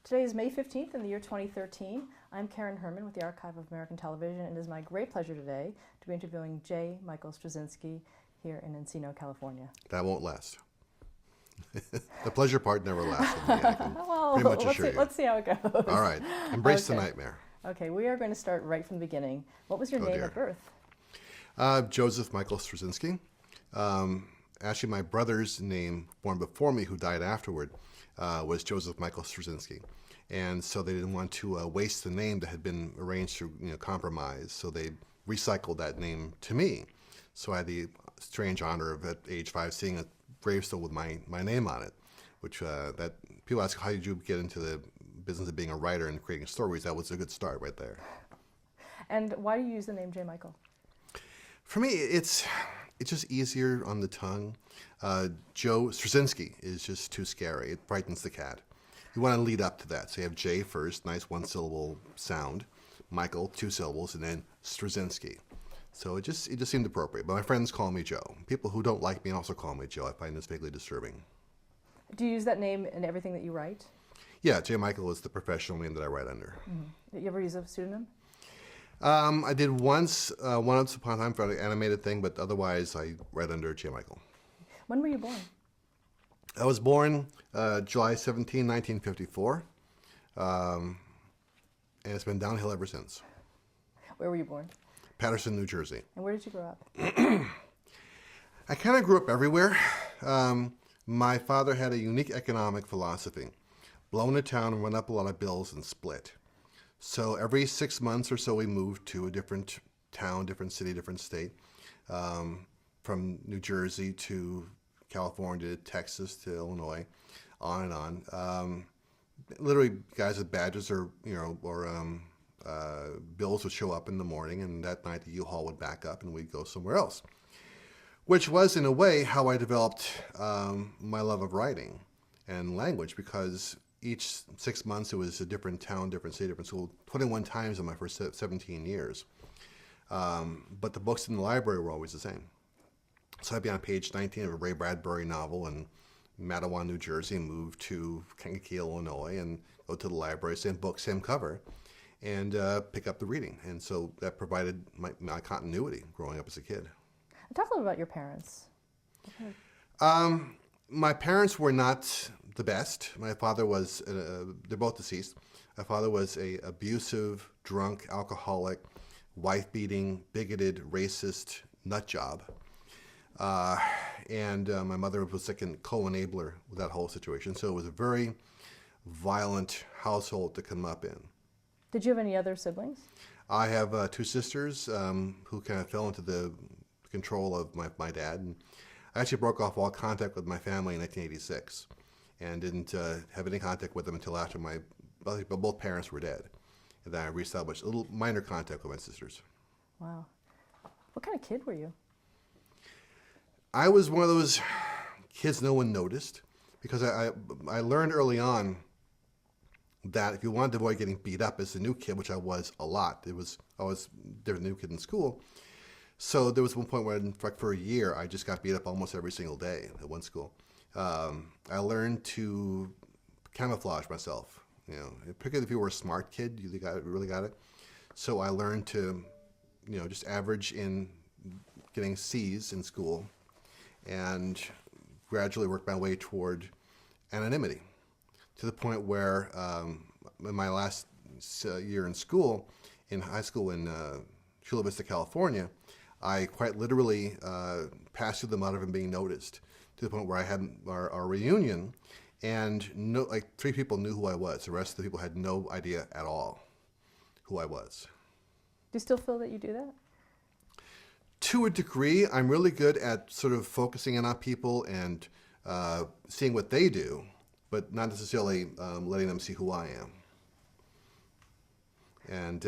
Today is May 15th in the year 2013. I'm Karen Herman with the Archive of American Television, and it is my great pleasure today to be interviewing J.Michael Straczynski here in Encino, California. That won't last. The pleasure part never lasts with me, I can pretty much assure you. Let's see how it goes. All right. Embrace the nightmare. Okay, we are going to start right from the beginning. What was your name at birth? Joseph Michael Straczynski. Actually, my brother's name, born before me, who died afterward, was Joseph Michael Straczynski. And so they didn't want to waste the name that had been arranged through compromise. So they recycled that name to me. So I had the strange honor of, at age 5, seeing a gravestone with my name on it, which that people ask, how did you get into the business of being a writer and creating stories? That was a good start right there. And why do you use the name J.Michael? For me, it's just easier on the tongue. Joe Straczynski is just too scary. It frightens the cat. You want to lead up to that. So you have J first, nice one-syllable sound. Michael, 2 syllables, and then Straczynski. So it just seemed appropriate. But my friends call me Joe. People who don't like me also call me Joe. I find this vaguely disturbing. Do you use that name in everything that you write? Yeah, J.Michael is the professional name that I write under. Mm-hmm. You ever use a pseudonym? I did once upon a time for an animated thing, but otherwise I write under J.Michael. When were you born? I was born July 17, 1954, and it's been downhill ever since. Where were you born? Paterson, New Jersey. And where did you grow up? I kind of grew up everywhere. My father had a unique economic philosophy. Blow into town and run up a lot of bills and split. So every 6 months or so we moved to a different town, different city, different state, from New Jersey to California to Texas to Illinois, on and on. Literally, guys with badges or bills would show up in the morning, and that night the U-Haul would back up and we'd go somewhere else. Which was, in a way, how I developed my love of writing and language, because each 6 months it was a different town, different city, different school, 21 times in my first 17 years. But the books in the library were always the same. So I'd be on page 19 of a Ray Bradbury novel in Matawan, New Jersey, and move to Kankakee, Illinois, and go to the library, same book, same cover, and pick up the reading. And so that provided my continuity growing up as a kid. Talk a little about your parents. My parents were not the best. My father was, they're both deceased. My father was a abusive, drunk, alcoholic, wife-beating, bigoted, racist nut job. And my mother was like a co-enabler with that whole situation. So it was a very violent household to come up in. Did you have any other siblings? I have 2 sisters who kind of fell into the control of my dad. And I actually broke off all contact with my family in 1986 and didn't have any contact with them until after both parents were dead. And then I reestablished a little minor contact with my sisters. Wow. What kind of kid were you? I was one of those kids no one noticed, because I learned early on that if you wanted to avoid getting beat up as a new kid, which I was a lot, I was a new kid in school. So there was one point where, for a year, I just got beat up almost every single day at one school. I learned to camouflage myself. Particularly if you were a smart kid, you really got it. So I learned to, just average in getting C's in school, and gradually work my way toward anonymity, to the point where in my last year in school, in high school in Chula Vista, California, I quite literally passed through the mud of him being noticed, to the point where I had our reunion, and 3 people knew who I was. The rest of the people had no idea at all who I was. Do you still feel that you do that? To a degree. I'm really good at sort of focusing in on people and seeing what they do, but not necessarily letting them see who I am. And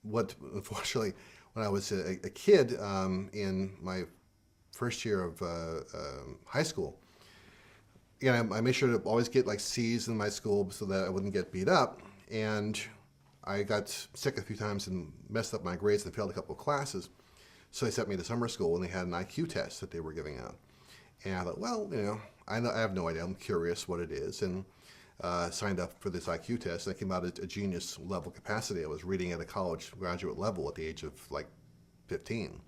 unfortunately, when I was a kid in my first year of high school, I made sure to always get C's in my school so that I wouldn't get beat up. And I got sick a few times and messed up my grades and failed a couple of classes. So they sent me to summer school, and they had an IQ test that they were giving out. And I thought, well, I have no idea. I'm curious what it is. And signed up for this IQ test. I came out at a genius level capacity. I was reading at a college graduate level at the age of like 15.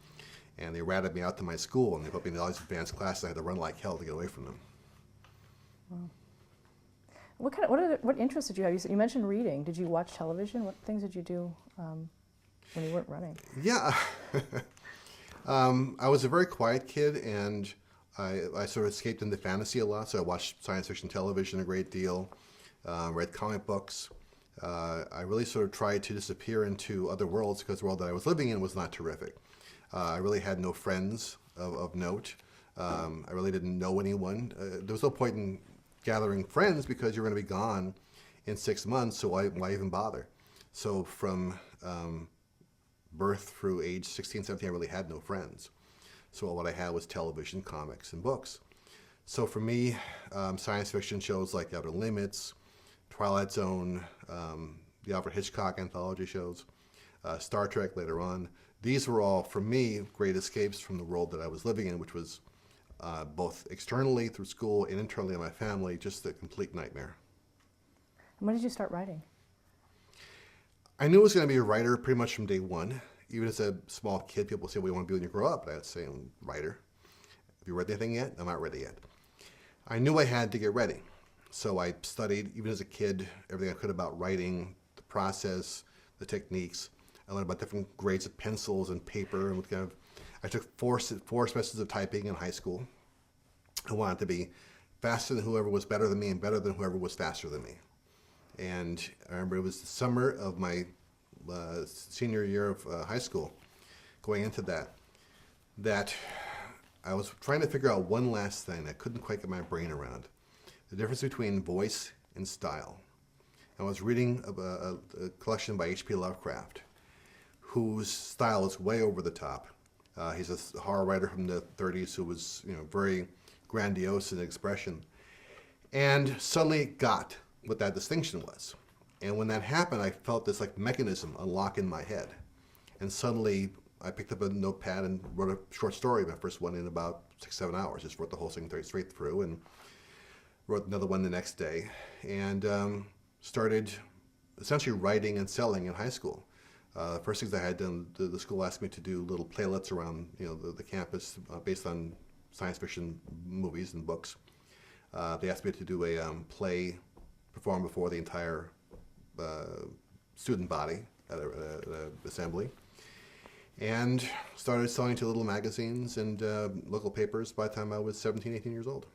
And they ratted me out to my school, and they put me in all these advanced classes. I had to run like hell to get away from them. Wow. What interests did you have? You mentioned reading. Did you watch television? What things did you do when you weren't running? Yeah. I was a very quiet kid, and I sort of escaped into fantasy a lot. So I watched science fiction television a great deal, read comic books. I really sort of tried to disappear into other worlds because the world that I was living in was not terrific. I really had no friends of note. I really didn't know anyone. There was no point in gathering friends because you're going to be gone in 6 months, so why even bother? So from birth through age 16, 17, I really had no friends. So what I had was television, comics, and books. So for me, science fiction shows like Outer Limits, Twilight Zone, the Alfred Hitchcock anthology shows, Star Trek later on, these were all, for me, great escapes from the world that I was living in, which was both externally through school and internally in my family, just a complete nightmare. And when did you start writing? I knew I was going to be a writer pretty much from day one. Even as a small kid, people say, what do you want to be when you grow up? And I'd say, I'm a writer. Have you read anything yet? I'm not ready yet. I knew I had to get ready. So I studied, even as a kid, everything I could about writing, the process, the techniques. I learned about different grades of pencils and paper. And I took four semesters of typing in high school. I wanted to be faster than whoever was better than me and better than whoever was faster than me. And I remember it was the summer of my senior year of high school, going into that I was trying to figure out one last thing I couldn't quite get my brain around. The difference between voice and style. I was reading a collection by H.P. Lovecraft, whose style is way over the top. He's a horror writer from the 30s who was, very grandiose in expression. And suddenly it got what that distinction was. And when that happened, I felt this like mechanism unlock in my head. And suddenly I picked up a notepad and wrote a short story, my first one in about 6-7 hours. Just wrote the whole thing straight through and wrote another one the next day. And started essentially writing and selling in high school. The first things I had done, the school asked me to do little playlets around the campus based on science fiction movies and books. They asked me to do a play performed before the entire student body at an assembly, and started selling to little magazines and local papers by the time I was 17, 18 years old.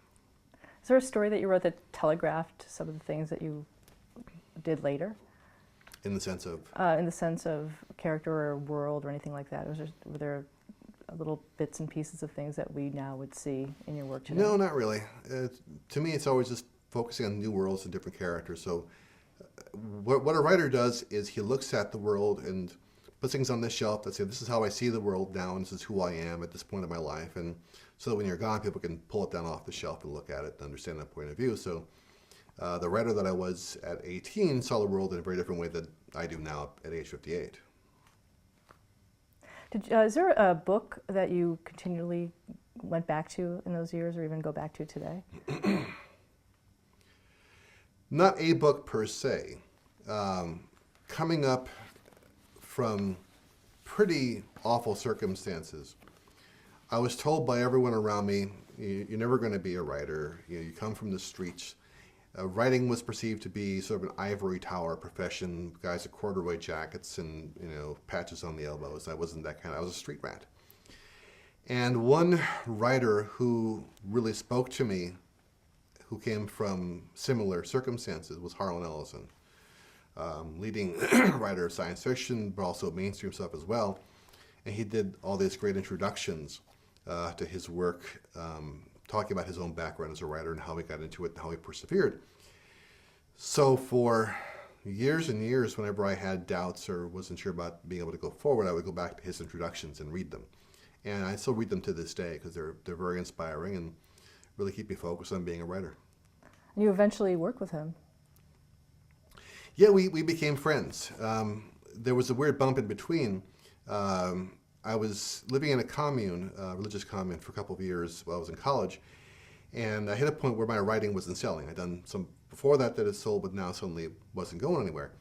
Is there a story that you wrote that telegraphed some of the things that you did later? In the sense of? In the sense of character or world or anything like that? Were there little bits and pieces of things that we now would see in your work today? No, not really. To me, it's always just focusing on new worlds and different characters. So what a writer does is he looks at the world and puts things on this shelf that say, this is how I see the world now, and this is who I am at this point in my life. And so that when you're gone, people can pull it down off the shelf and look at it and understand that point of view. So the writer that I was at 18 saw the world in a very different way than I do now at age 58. Is there a book that you continually went back to in those years or even go back to today? Not a book per se. Coming up from pretty awful circumstances, I was told by everyone around me, you're never going to be a writer. You come from the streets. Writing was perceived to be sort of an ivory tower profession, guys with corduroy jackets and patches on the elbows. I wasn't that kind. I was a street rat. And one writer who really spoke to me, who came from similar circumstances, was Harlan Ellison, leading writer of science fiction, but also mainstream stuff as well. And he did all these great introductions to his work, talking about his own background as a writer and how he got into it and how he persevered. So for years and years, whenever I had doubts or wasn't sure about being able to go forward, I would go back to his introductions and read them. And I still read them to this day because they're very inspiring and really keep me focused on being a writer. And you eventually worked with him. Yeah, we became friends. There was a weird bump in between. I was living in a commune, religious commune, for a couple of years while I was in college, and I hit a point where my writing wasn't selling. I'd done some before that had sold, but now suddenly wasn't going anywhere.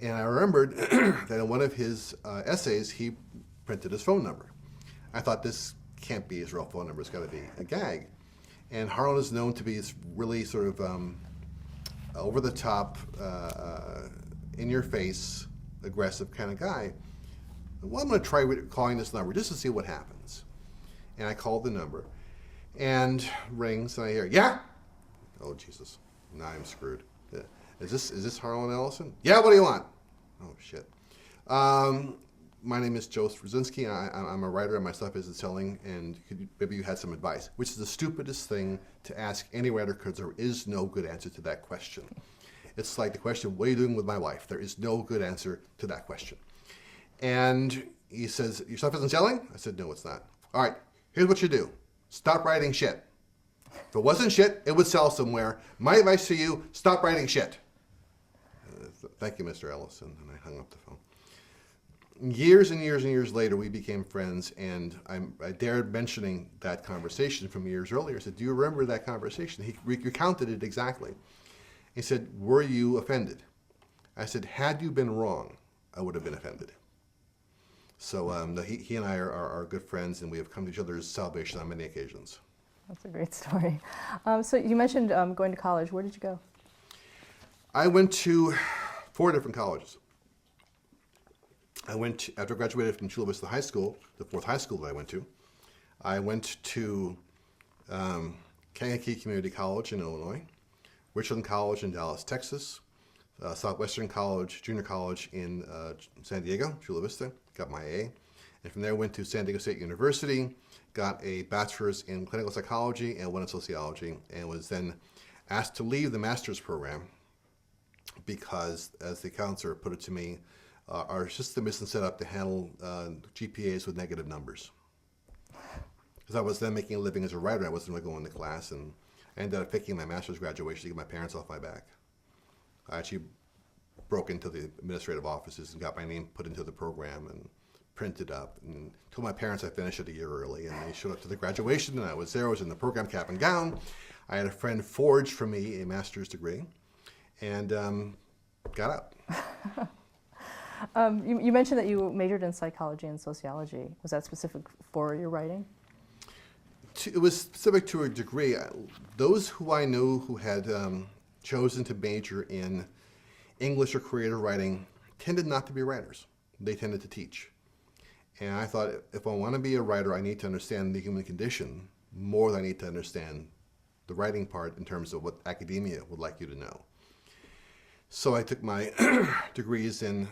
And I remembered that in one of his essays, he printed his phone number. I thought, this can't be his real phone number. It's got to be a gag. And Harlan is known to be this really sort of over-the-top, in-your-face, aggressive kind of guy. Well, I'm going to try calling this number just to see what happens. And I called the number. And rings, and I hear, yeah? Oh, Jesus. Now I'm screwed. Is this Harlan Ellison? Yeah, what do you want? Oh, shit. My name is Joe Straczynski. I'm a writer, and my stuff isn't selling, and maybe you had some advice, which is the stupidest thing to ask any writer, because there is no good answer to that question. It's like the question, what are you doing with my wife? There is no good answer to that question. And he says, your stuff isn't selling? I said, no, it's not. All right, here's what you do. Stop writing shit. If it wasn't shit, it would sell somewhere. My advice to you, stop writing shit. Thank you, Mr. Ellison. And I hung up the phone. Years and years and years later, we became friends, and I dared mentioning that conversation from years earlier. I said, do you remember that conversation? He recounted it exactly. He said, were you offended? I said, had you been wrong, I would have been offended. So he and I are good friends, and we have come to each other's salvation on many occasions. That's a great story. So you mentioned going to college. Where did you go? I went to 4 different colleges. After I graduated from Chula Vista High School, the 4th high school that I went to, I went to Kankakee Community College in Illinois, Richland College in Dallas, Texas, Southwestern College, Junior College in San Diego, Chula Vista, got my A. And from there went to San Diego State University, got a bachelor's in clinical psychology and one in sociology, and was then asked to leave the master's program because, as the counselor put it to me, our system isn't set up to handle GPAs with negative numbers. Because I was then making a living as a writer, I wasn't really going to class, and I ended up faking my master's graduation to get my parents off my back. I actually broke into the administrative offices and got my name put into the program and printed up, and told my parents I finished it a year early, and they showed up to the graduation, and I was there. I was in the program cap and gown. I had a friend forge for me a master's degree, and got out. You mentioned that you majored in psychology and sociology. Was that specific for your writing? It was specific to a degree. Those who I knew who had chosen to major in English or creative writing tended not to be writers. They tended to teach. And I thought, if I want to be a writer, I need to understand the human condition more than I need to understand the writing part in terms of what academia would like you to know. So I took my degrees in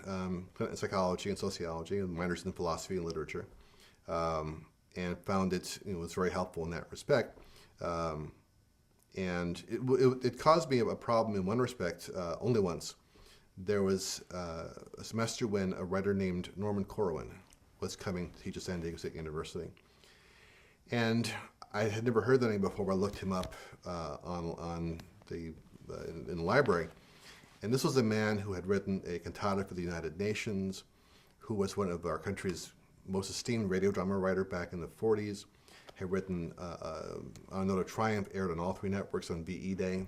psychology and sociology and minors in philosophy and literature, and found it was very helpful in that respect. And it caused me a problem in one respect, only once. There was a semester when a writer named Norman Corwin was coming to teach at San Diego State University. And I had never heard that name before, but I looked him up in the library. And this was a man who had written a cantata for the United Nations, who was one of our country's most esteemed radio drama writer back in the 40s, had written On a Note of Triumph, aired on all 3 networks on VE Day.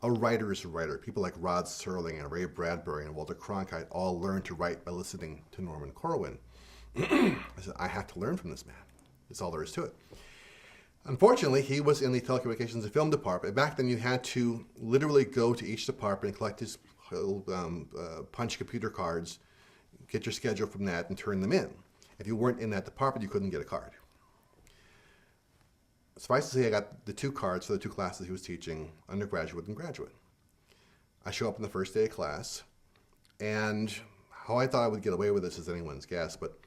A writer is a writer. People like Rod Serling and Ray Bradbury and Walter Cronkite all learned to write by listening to Norman Corwin. I said, I have to learn from this man. That's all there is to it. Unfortunately, he was in the telecommunications and film department. Back then, you had to literally go to each department and collect his punch computer cards, get your schedule from that, and turn them in. If you weren't in that department, you couldn't get a card. Suffice to say, I got the 2 cards for the 2 classes he was teaching, undergraduate and graduate. I show up on the first day of class, and how I thought I would get away with this is anyone's guess, but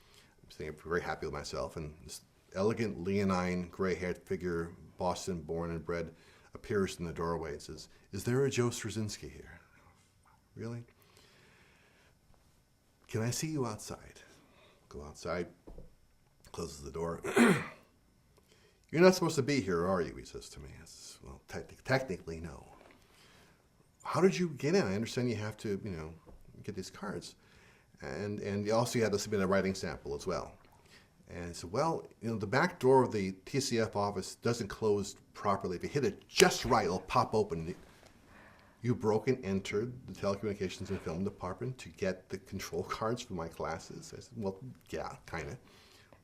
I'm saying I'm very happy with myself. And this elegant, leonine, gray-haired figure, Boston born and bred, appears in the doorway and says, "Is there a Joe Straczynski here?" Really? "Can I see you outside?" Go outside, closes the door. "You're not supposed to be here, are you?" he says to me. I says, "Well, technically, no." "How did you get in? I understand you have to, get these cards. And you also had to submit a writing sample as well." And I said, "Well, the back door of the TCF office doesn't close properly. If you hit it just right, it'll pop open." You broke and entered the telecommunications and film department to get the control cards for my classes? I said, well, yeah, kind of.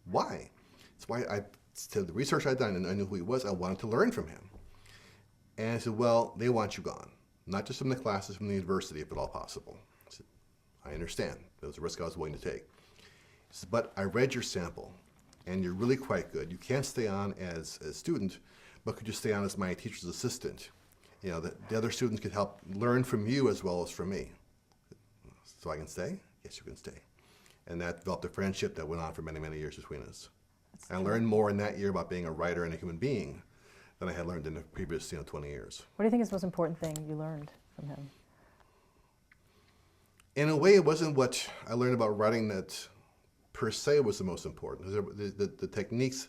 Why? That's why I said the research I'd done and I knew who he was. I wanted to learn from him. And I said, well, they want you gone. Not just from the classes, from the university, if at all possible. I said, I understand. That was a risk I was willing to take. He said, but I read your sample, and you're really quite good. You can't stay on as a student, but could you stay on as my teacher's assistant? You know, the other students could help learn from you as well as from me. So I can stay? Yes, you can stay. And that developed a friendship that went on for many, many years between us. I learned more in that year about being a writer and a human being than I had learned in the previous 20 years. What do you think is the most important thing you learned from him? In a way, it wasn't what I learned about writing that per se was the most important. The techniques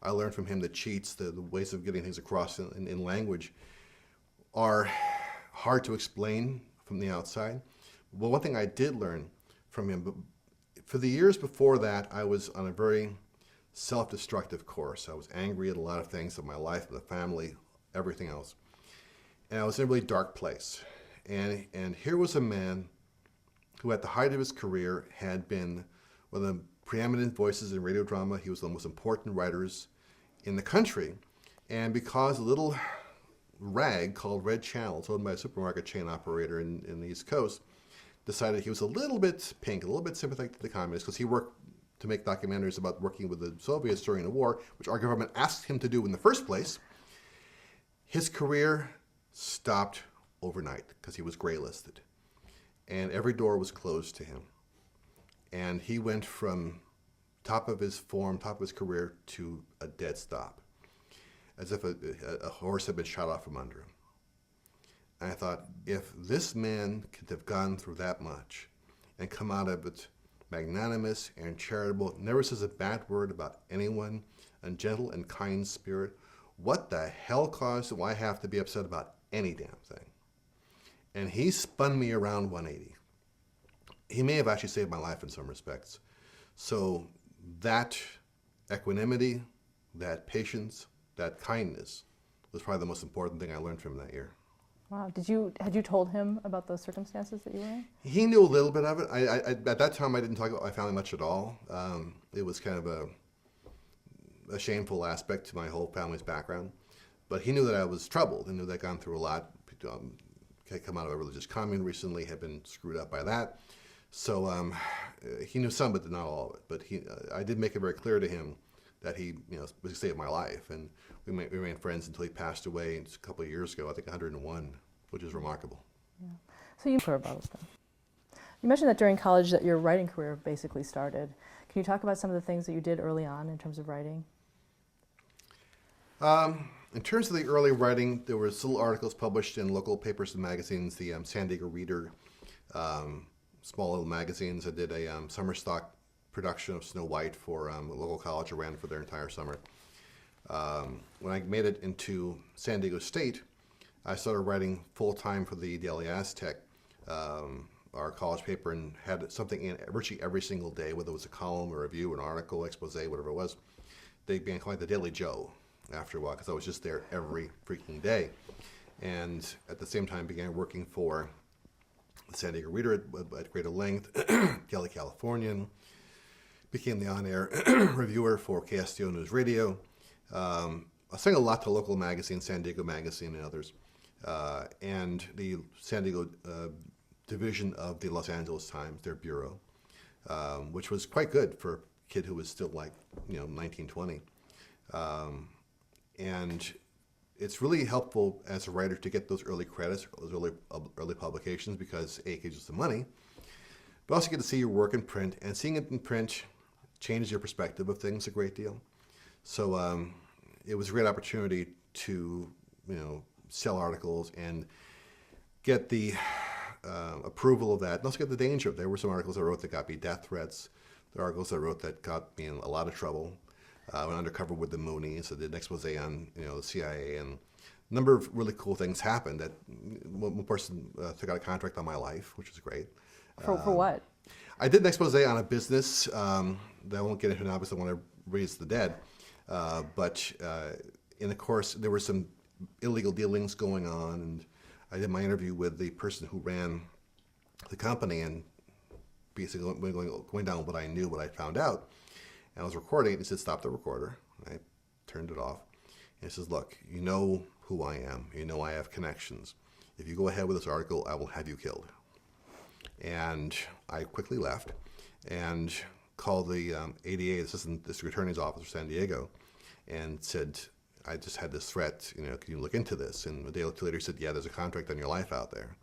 I learned from him, the cheats, the ways of getting things across in language are hard to explain from the outside. Well, one thing I did learn from him, but for the years before that, I was on a very self-destructive course. I was angry at a lot of things in my life, the family, everything else. And I was in a really dark place. And here was a man who at the height of his career had been one of the preeminent voices in radio drama. He was one of the most important writers in the country. And because a little rag called Red Channel, owned by a supermarket chain operator in the East Coast, decided he was a little bit pink, a little bit sympathetic to the communists, because he worked to make documentaries about working with the Soviets during the war, which our government asked him to do in the first place. His career stopped overnight because he was gray-listed. And every door was closed to him. And he went from top of his form, top of his career, to a dead stop, as if a horse had been shot off from under him. And I thought, if this man could have gone through that much and come out of it magnanimous and charitable, never says a bad word about anyone, and gentle and kind spirit, what the hell cause do I have to be upset about any damn thing? And he spun me around 180. He may have actually saved my life in some respects. So that equanimity, that patience, that kindness was probably the most important thing I learned from that year. Wow. Had you told him about those circumstances that you were in? He knew a little bit of it. At that time, I didn't talk about my family much at all. It was kind of a shameful aspect to my whole family's background. But he knew that I was troubled and knew that I'd gone through a lot. Had come out of a religious commune recently, had been screwed up by that. So he knew some, but not all of it. But I did make it very clear to him that he, saved my life, and we remained friends until he passed away a couple of years ago. I think 101, which is remarkable. Yeah. So you heard about them. You mentioned that during college that your writing career basically started. Can you talk about some of the things that you did early on in terms of writing? In terms of the early writing, there were little articles published in local papers and magazines. The San Diego Reader, small little magazines. I did a summer stock production of Snow White for a local college I ran for their entire summer. When I made it into San Diego State, I started writing full-time for the Daily Aztec, our college paper, and had something in virtually every single day, whether it was a column, a review, an article, expose, whatever it was. They began calling it the Daily Joe after a while, because I was just there every freaking day. And at the same time began working for the San Diego Reader at greater length, Daily Californian, became the on-air reviewer for KSTO News Radio. I sang a lot to local magazines, San Diego Magazine and others, and the San Diego division of the Los Angeles Times, their bureau, which was quite good for a kid who was still like, 19, 20. And it's really helpful as a writer to get those early credits, those early publications, because A, it gives you some money, but also get to see your work in print, and seeing it in print changes your perspective of things a great deal. So it was a great opportunity to, sell articles and get the approval of that, and also get the danger of it. There were some articles I wrote that got me death threats. There are articles I wrote that got me in a lot of trouble. I went undercover with the Moonies. I did an expose on, the CIA, and a number of really cool things happened. That one person took out a contract on my life, which was great. For what? I did an expose on a business that I won't get into now because I want to raise the dead. But in the course, there were some illegal dealings going on, and I did my interview with the person who ran the company and basically going down what I knew, what I found out. And I was recording it, and he said, stop the recorder. I turned it off. And he says, look, you know who I am. You know I have connections. If you go ahead with this article, I will have you killed. And I quickly left and called the ADA, Assistant District Attorney's Office for San Diego, and said, I just had this threat, can you look into this? And a day or two later he said, yeah, there's a contract on your life out there.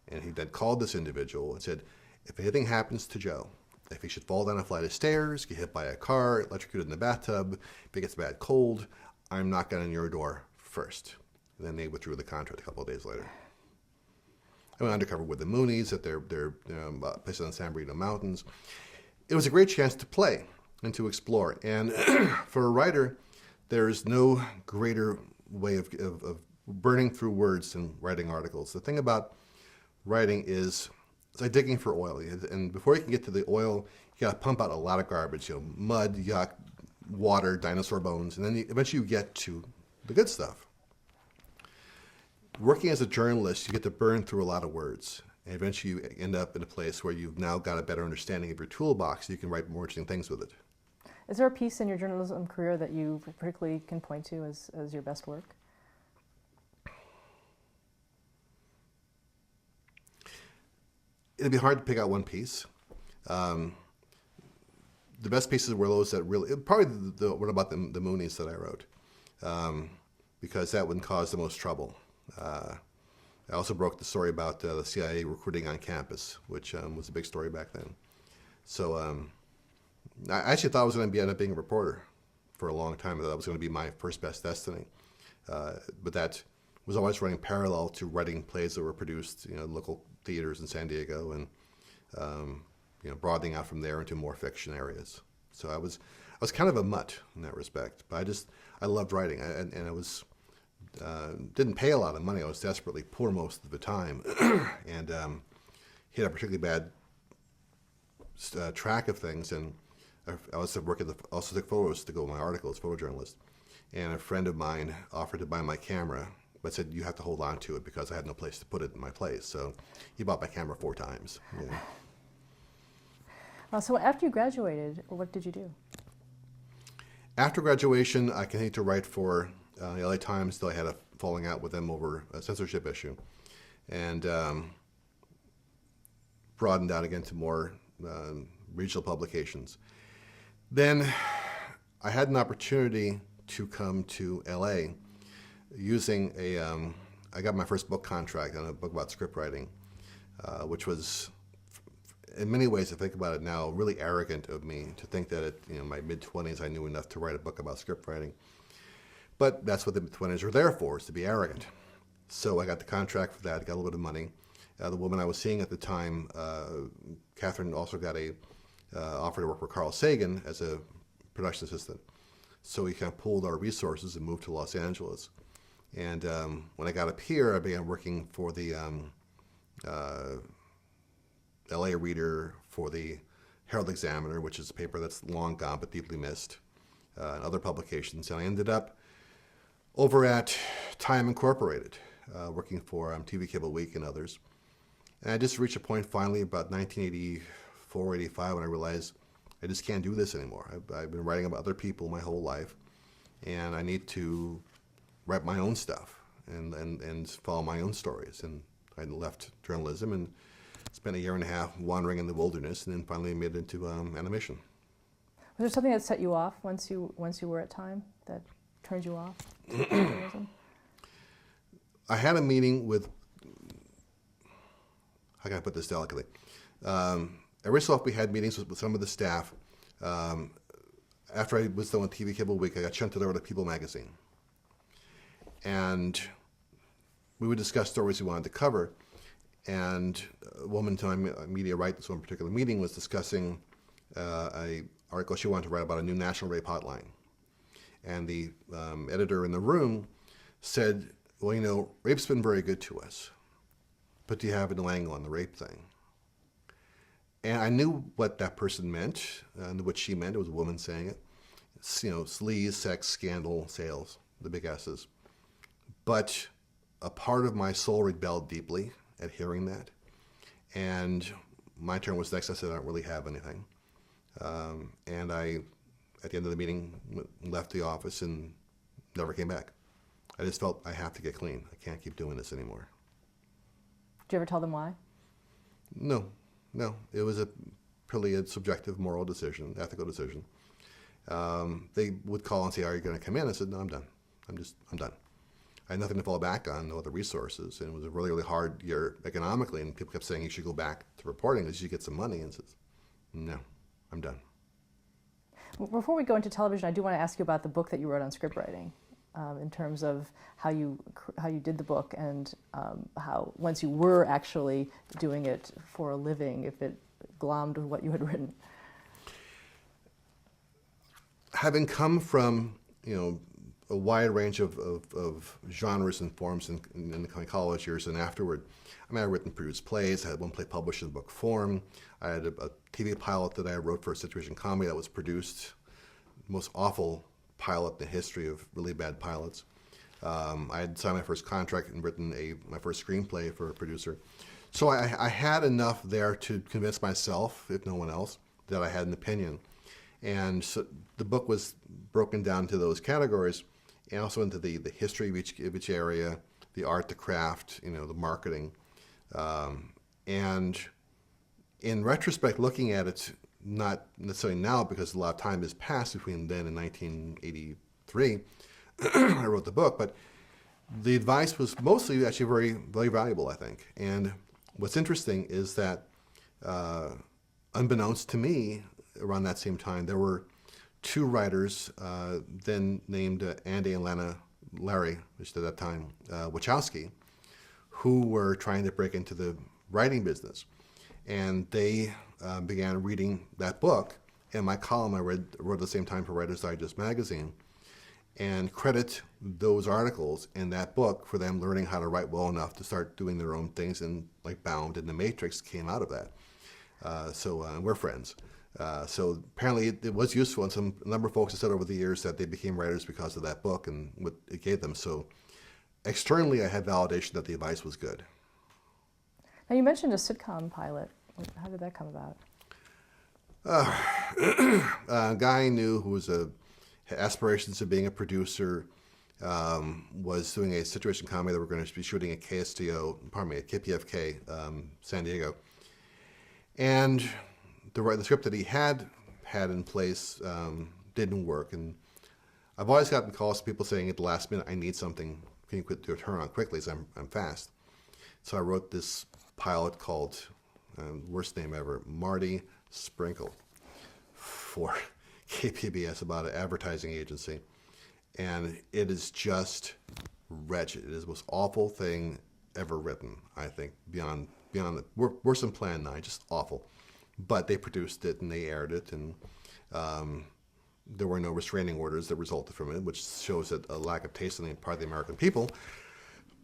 And he then called this individual and said, if anything happens to Joe, if he should fall down a flight of stairs, get hit by a car, electrocuted in the bathtub, if he gets a bad cold, I'm knocking on your door first. And then they withdrew the contract a couple of days later. I went undercover with the Moonies at their place on the San Bernardino Mountains. It was a great chance to play and to explore. And for a writer, there's no greater way of burning through words than writing articles. The thing about writing is it's like digging for oil. And before you can get to the oil, you got to pump out a lot of garbage, mud, yuck, water, dinosaur bones, and then eventually you get to the good stuff. Working as a journalist, you get to burn through a lot of words. And eventually you end up in a place where you've now got a better understanding of your toolbox, so you can write more interesting things with it. Is there a piece in your journalism career that you particularly can point to as your best work? It'd be hard to pick out one piece. The best pieces were those that really, probably the one about the Moonies that I wrote, because that one caused the most trouble. I also broke the story about the CIA recruiting on campus, which was a big story back then. So I actually thought I was going to end up being a reporter for a long time. I thought that was going to be my first best destiny. But that was always running parallel to writing plays that were produced, local theaters in San Diego, and broadening out from there into more fiction areas. So I was kind of a mutt in that respect. But I loved writing, and I was didn't pay a lot of money. I was desperately poor most of the time, and hit a particularly bad track of things. And I also took photos to go with my article as a photojournalist. And a friend of mine offered to buy my camera, but said you have to hold on to it because I had no place to put it in my place. So he bought my camera 4 times. So after you graduated, what did you do? After graduation, I continued to write for the LA Times until I had a falling out with them over a censorship issue, and broadened out again to more regional publications. Then I had an opportunity to come to LA using I got my first book contract on a book about script writing, which was, in many ways, if I think about it now, really arrogant of me to think that in my mid-20s I knew enough to write a book about script writing. But that's what the mid-20s are there for, is to be arrogant. So I got the contract for that, got a little bit of money. The woman I was seeing at the time, Catherine, also got a offer to work for Carl Sagan as a production assistant. So we kind of pooled our resources and moved to Los Angeles. And when I got up here, I began working for the LA Reader, for the Herald Examiner, which is a paper that's long gone but deeply missed, and other publications. And I ended up over at Time Incorporated, working for TV Cable Week and others. And I just reached a point finally about 1984, 85, when I realized I just can't do this anymore. I've been writing about other people my whole life, and I need to write my own stuff and follow my own stories. And I left journalism and spent a year and a half wandering in the wilderness, and then finally made it into animation. Was there something that set you off once you were at Time that turned you off journalism? I had a meeting with, how can I put this delicately? Every so often we had meetings with some of the staff. After I was done with TV Cable Week, I got shunted over to People magazine. And we would discuss stories we wanted to cover. And a woman telling me, media right, this one particular meeting, was discussing an article she wanted to write about a new national rape hotline. And the editor in the room said, well, rape's been very good to us, but do you have an angle on the rape thing? And I knew what that person meant, and what she meant. It was a woman saying it. It's, sleaze, sex, scandal, sales, the big S's. But a part of my soul rebelled deeply at hearing that. And my turn was next. I said, I don't really have anything. And I, at the end of the meeting, left the office and never came back. I just felt I have to get clean. I can't keep doing this anymore. Did you ever tell them why? No. It was purely a subjective moral decision, ethical decision. They would call and say, are you going to come in? I said, no, I'm done. I'm done. I had nothing to fall back on, no other resources. And it was a really, really hard year economically. And people kept saying, you should go back to reporting because you get some money. And I said, no, I'm done. Well, before we go into television, I do want to ask you about the book that you wrote on script writing. In terms of how you did the book and how once you were actually doing it for a living, if it glommed with what you had written. Having come from a wide range of genres and forms in my college years and afterward, I had written, produced plays. I had one play published in book form. I had a TV pilot that I wrote for a situation comedy that was produced. Most awful pilot in the history of really bad pilots. I had signed my first contract and written my first screenplay for a producer. So I had enough there to convince myself, if no one else, that I had an opinion. And so the book was broken down to those categories and also into the history of each area, the art, the craft, the marketing. And in retrospect, looking at it, not necessarily now because a lot of time has passed between then and 1983, I wrote the book, but the advice was mostly actually very, very valuable, I think. And what's interesting is that unbeknownst to me, around that same time, there were two writers then named Andy and Lana Larry, which at that time, Wachowski, who were trying to break into the writing business. And they began reading that book. And my column I wrote at the same time for Writer's Digest magazine, and credit those articles in that book for them learning how to write well enough to start doing their own things. And like Bound and The Matrix came out of that. So we're friends. So apparently it was useful, and a number of folks have said over the years that they became writers because of that book and what it gave them. So externally, I had validation that the advice was good. Now you mentioned a sitcom pilot. How did that come about? A guy I knew who had aspirations of being a producer, was doing a situation comedy that we're going to be shooting at KPFK, San Diego. And the script that he had in place didn't work. And I've always gotten calls from people saying at the last minute, I need something. Can you do a turn on quickly? So I'm fast. So I wrote this pilot called, worst name ever, Marty Sprinkle, for KPBS, about an advertising agency. And it is just wretched. It is the most awful thing ever written, I think, beyond worse than Plan 9, just awful. But they produced it and they aired it, and there were no restraining orders that resulted from it, which shows a lack of taste on the part of the American people.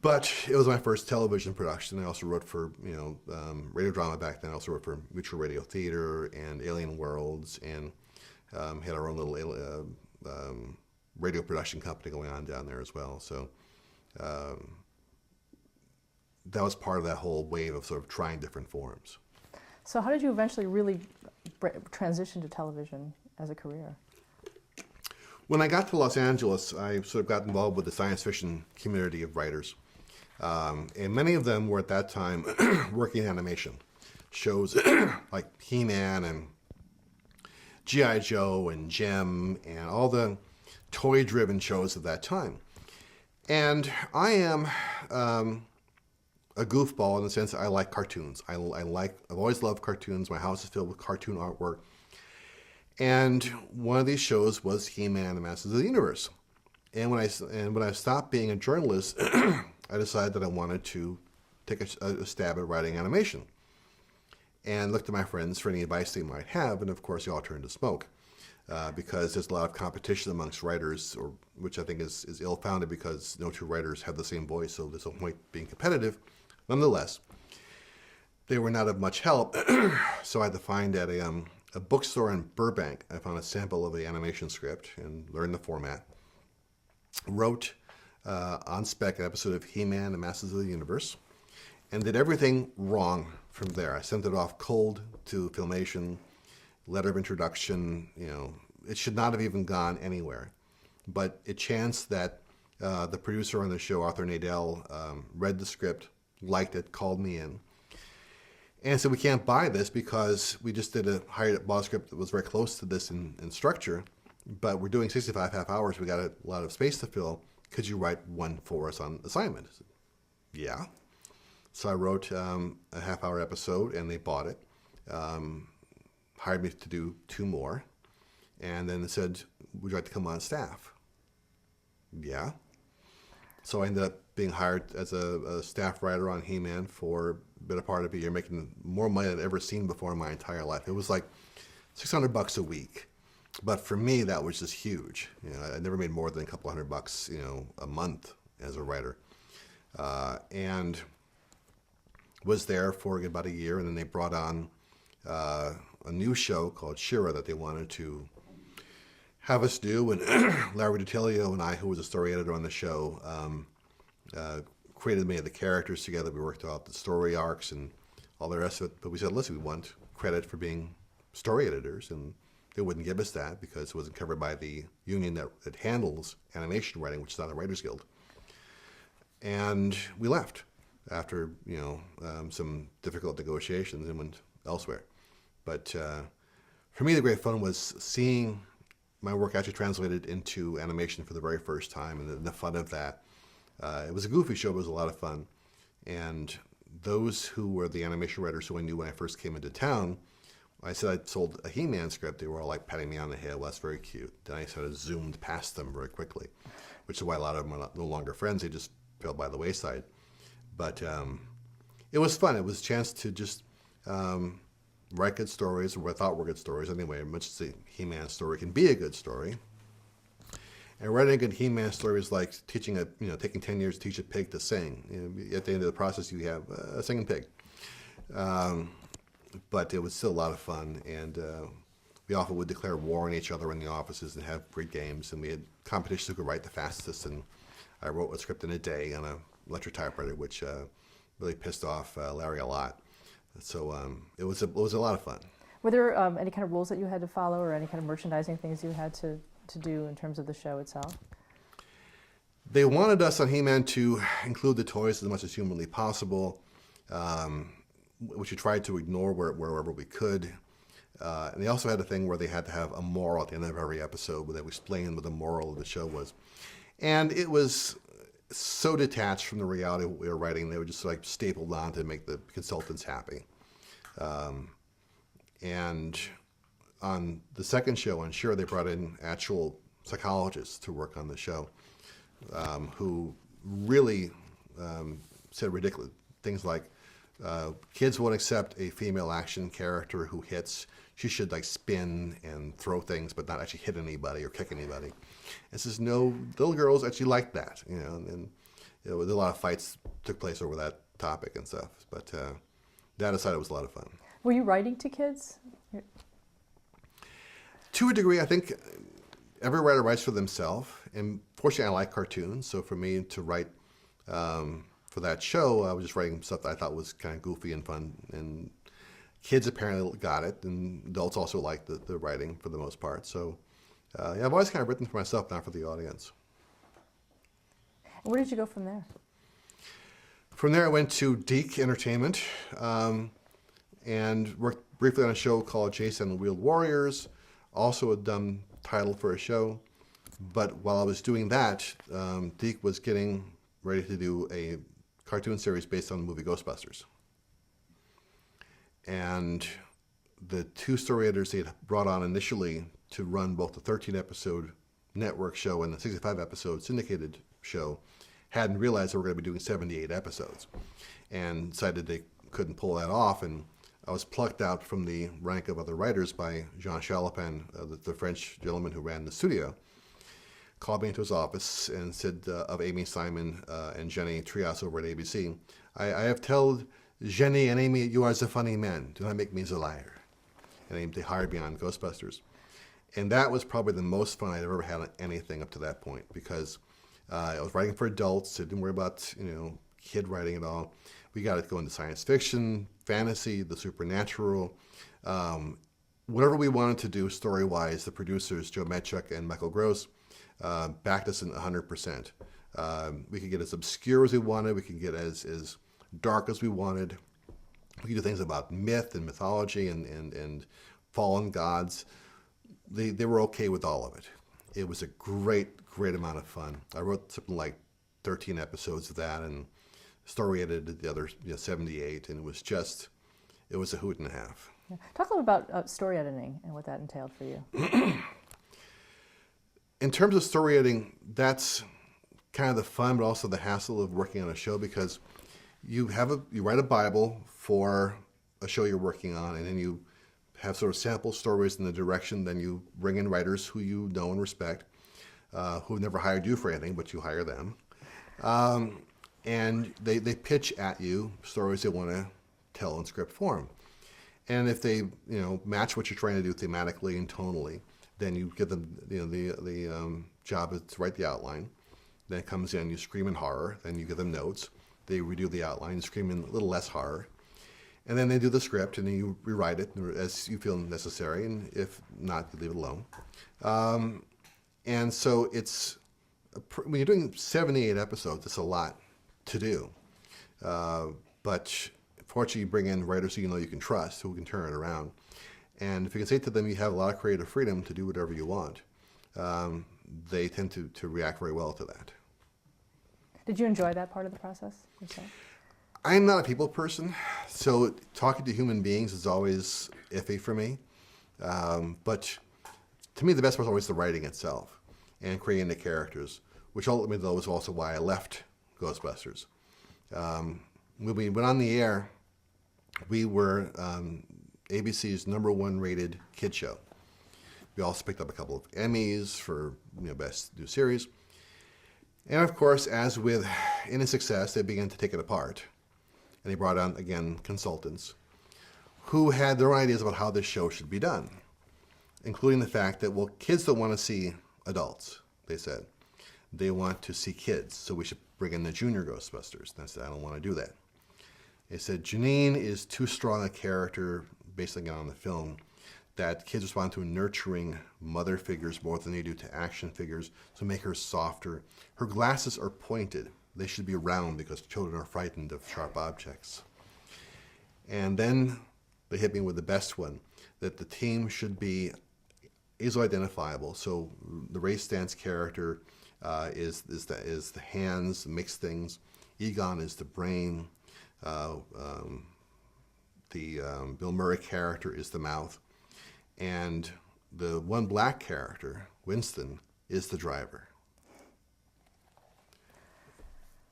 But it was my first television production. I also wrote for radio drama back then. I also wrote for Mutual Radio Theater and Alien Worlds, and had our own little radio production company going on down there as well. So that was part of that whole wave of sort of trying different forms. So how did you eventually really transition to television as a career? When I got to Los Angeles, I sort of got involved with the science fiction community of writers. And many of them were at that time working in animation. Shows like He-Man and G.I. Joe and Gem and all the toy-driven shows of that time. And I am a goofball in the sense that I like cartoons. I've always loved cartoons. My house is filled with cartoon artwork. And one of these shows was He-Man and the Masters of the Universe. And when I stopped being a journalist, I decided that I wanted to take a stab at writing animation. And looked at my friends for any advice they might have, and of course they all turned to smoke. Because there's a lot of competition amongst writers, which I think is ill-founded because no two writers have the same voice, so there's no point being competitive. Nonetheless, they were not of much help, so I had to find at a bookstore in Burbank. I found a sample of the animation script and learned the format. Wrote on spec an episode of He-Man and Masters of the Universe, and did everything wrong from there. I sent it off cold to Filmation, letter of introduction. It should not have even gone anywhere. But it chanced that the producer on the show, Arthur Nadell, read the script, liked it, called me in, and said, we can't buy this because we just bought a script that was very close to this in structure, but we're doing 65 half hours. We got a lot of space to fill. Could you write one for us on assignment? I said, yeah. So I wrote a half-hour episode, and they bought it, hired me to do 2 more, and then they said, would you like to come on staff? Yeah. So I ended up being hired as a staff writer on He-Man for a bit of part of a year, making more money than I'd ever seen before in my entire life. It was like $600 a week. But for me, that was just huge. I never made more than a couple $100, a month as a writer. And was there for about a year, and then they brought on a new show called She-Ra that they wanted to have us do, and Larry DiTillio and I, who was a story editor on the show, created many of the characters together. We worked out the story arcs and all the rest of it. But we said, listen, we want credit for being story editors, and they wouldn't give us that because it wasn't covered by the union that handles animation writing, which is not the Writers Guild. And we left after some difficult negotiations and went elsewhere. But for me, the great fun was seeing my work actually translated into animation for the very first time, and the fun of that. It was a goofy show, but it was a lot of fun. And those who were the animation writers who I knew when I first came into town, I said I sold a He-Man script. They were all like patting me on the head. Well, that's very cute. Then I sort of zoomed past them very quickly, which is why a lot of them are no longer friends. They just fell by the wayside. But it was fun. It was a chance to just write good stories, or what I thought were good stories anyway, much as the He-Man story can be a good story. And writing a good He-Man story is like taking 10 years to teach a pig to sing. At the end of the process, you have a singing pig. But it was still a lot of fun, and we often would declare war on each other in the offices and have great games, and we had competitions who could write the fastest, and I wrote a script in a day on an electric typewriter, which really pissed off Larry a lot. So it was a lot of fun. Were there any kind of rules that you had to follow, or any kind of merchandising things you had to do in terms of the show itself? They wanted us on He-Man to include the toys as much as humanly possible, which we tried to ignore wherever we could. And they also had a thing where they had to have a moral at the end of every episode, where they would explain what the moral of the show was. And it was so detached from the reality of what we were writing. They were just like stapled on to make the consultants happy. And on the second show, on She-Ra, they brought in actual psychologists to work on the show, who really said ridiculous things like, kids won't accept a female action character who hits. She should like spin and throw things, but not actually hit anybody or kick anybody. And says, no, little girls actually like that, and a lot of fights took place over that topic and stuff. But that aside, it was a lot of fun. Were you writing to kids? To a degree, I think every writer writes for themselves, and fortunately, I like cartoons. So for me to write for that show, I was just writing stuff that I thought was kind of goofy and fun, and kids apparently got it, and adults also liked the writing for the most part. So yeah, I've always kind of written for myself, not for the audience. And where did you go from there? From there, I went to Deke Entertainment and worked briefly on a show called Jason and the Wheeled Warriors, also a dumb title for a show. But while I was doing that, Deke was getting ready to do a cartoon series based on the movie Ghostbusters. And the 2 story editors they had brought on initially to run both the 13-episode network show and the 65-episode syndicated show hadn't realized they were going to be doing 78 episodes, and decided they couldn't pull that off. And I was plucked out from the rank of other writers by Jean Chalopin, the French gentleman who ran the studio, called me into his office and said of Amy Simon and Jenny Trias over at ABC, I have told Jenny and Amy, you are the funny man. Do not make me the liar. And they hired me on Ghostbusters. And that was probably the most fun I'd ever had on anything up to that point, because I was writing for adults, so didn't worry about, kid writing at all. We got to go into science fiction, fantasy, the supernatural, whatever we wanted to do story-wise. The producers, Joe Metchuk and Michael Gross, backed us in 100%. We could get as obscure as we wanted. We could get as dark as we wanted. We could do things about myth and mythology and fallen gods. They were okay with all of it. It was a great amount of fun. I wrote something like 13 episodes of that and story edited the other 78, and it was a hoot and a half. Yeah. Talk a little about story editing and what that entailed for you. In terms of story editing, that's kind of the fun, but also the hassle of working on a show, because you write a Bible for a show you're working on, and then you have sort of sample stories in the direction. Then you bring in writers who you know and respect, who never hired you for anything, but you hire them. And they pitch at you stories they want to tell in script form. And if they match what you're trying to do thematically and tonally, then you give them the job is to write the outline. Then it comes in, you scream in horror. Then you give them notes. They redo the outline, scream in a little less horror. And then they do the script, and then you rewrite it as you feel necessary. And if not, you leave it alone. And so when you're doing 78 episodes, it's a lot to do. But fortunately, you bring in writers who you can trust, who can turn it around. And if you can say to them you have a lot of creative freedom to do whatever you want, they tend to react very well to that. Did you enjoy that part of the process yourself? I'm not a people person, so talking to human beings is always iffy for me. But to me, the best part is always the writing itself and creating the characters, which ultimately, though, is also why I left Ghostbusters. When we went on the air, we were ABC's #1 rated kid show. We also picked up a couple of Emmys for best new series. And of course, as with any success, they began to take it apart. And they brought on, again, consultants who had their own ideas about how this show should be done, including the fact that, well, kids don't want to see adults, they said. They want to see kids, so we should bring in the junior Ghostbusters. And I said, I don't want to do that. They said, Janine is too strong a character, based again on the film, that kids respond to nurturing mother figures more than they do to action figures, so make her softer. Her glasses are pointed. They should be round because children are frightened of sharp objects. And then they hit me with the best one, that the team should be easily identifiable. So the Ray Stantz character is the hands, mix things. Egon is the brain. The Bill Murray character is the mouth. And the one black character, Winston, is the driver.